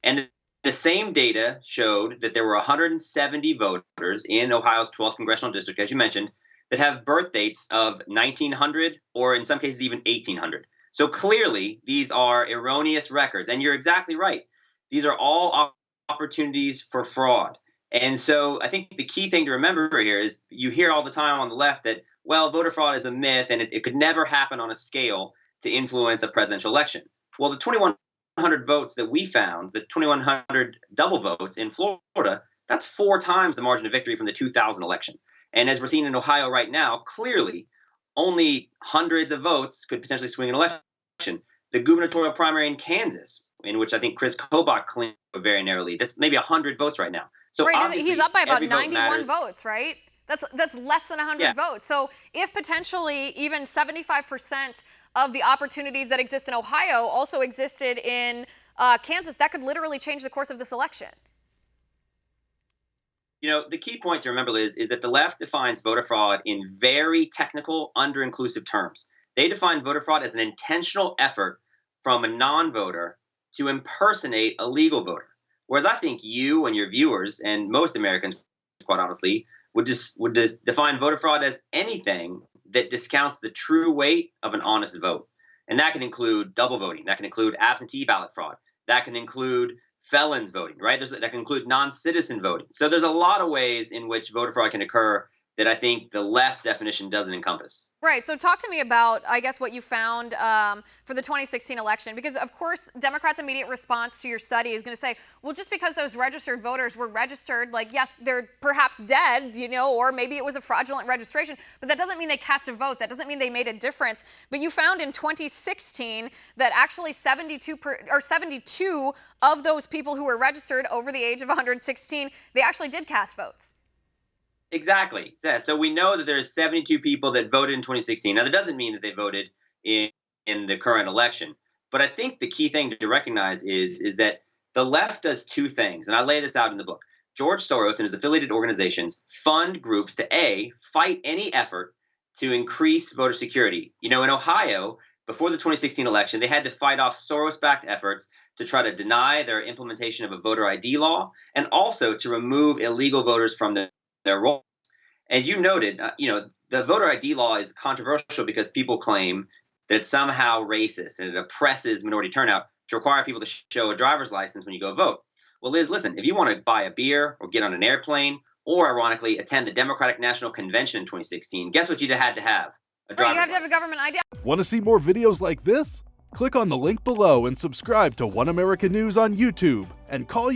And the same data showed that there were 170 voters in Ohio's 12th congressional district, as you mentioned, that have birth dates of 1900 or in some cases even 1800. So clearly, these are erroneous records. And you're exactly right. These are all opportunities for fraud. And so I think the key thing to remember here is you hear all the time on the left that, well, voter fraud is a myth and it could never happen on a scale to influence a presidential election. Well, the 2,100 votes that we found, the 2,100 double votes in Florida, that's 4 times the margin of victory from the 2000 election. And as we're seeing in Ohio right now, clearly only hundreds of votes could potentially swing an election. The gubernatorial primary in Kansas, in which I think Chris Kobach claimed very narrowly, that's maybe 100 votes right now. So right, he's up by about 91 vote votes, right? That's less than 100 votes. So if potentially even 75% of the opportunities that exist in Ohio also existed in Kansas, that could literally change the course of this election. You know, the key point to remember, Liz, is that the left defines voter fraud in very technical, under-inclusive terms. They define voter fraud as an intentional effort from a non-voter to impersonate a legal voter. Whereas I think you and your viewers and most Americans, quite honestly, would just define voter fraud as anything that discounts the true weight of an honest vote. And that can include double voting. That can include absentee ballot fraud. That can include felons voting, right? That can include non-citizen voting. So there's a lot of ways in which voter fraud can occur that I think the left's definition doesn't encompass. Right. So talk to me about, I guess, what you found for the 2016 election, because, of course, Democrats' immediate response to your study is going to say, well, just because those registered voters were registered, like, yes, they're perhaps dead, you know, or maybe it was a fraudulent registration, but that doesn't mean they cast a vote. That doesn't mean they made a difference. But you found in 2016 that actually 72 of those people who were registered over the age of 116, they actually did cast votes. Exactly. So we know that there's 72 people that voted in 2016. Now, that doesn't mean that they voted in the current election. But I think the key thing to recognize is that the left does 2 things, and I lay this out in the book. George Soros and his affiliated organizations fund groups to, A, fight any effort to increase voter security. You know, in Ohio, before the 2016 election, they had to fight off Soros-backed efforts to try to deny their implementation of a voter ID law and also to remove illegal voters from their role. As you noted, the voter ID law is controversial because people claim that it's somehow racist and it oppresses minority turnout to require people to show a driver's license when you go vote. Well, Liz, listen, if you want to buy a beer or get on an airplane or, ironically, attend the Democratic National Convention in 2016, guess what you'd had to have? A driver's license. You have to have a government ID. Want to see more videos like this? Click on the link below and subscribe to One American News on YouTube and call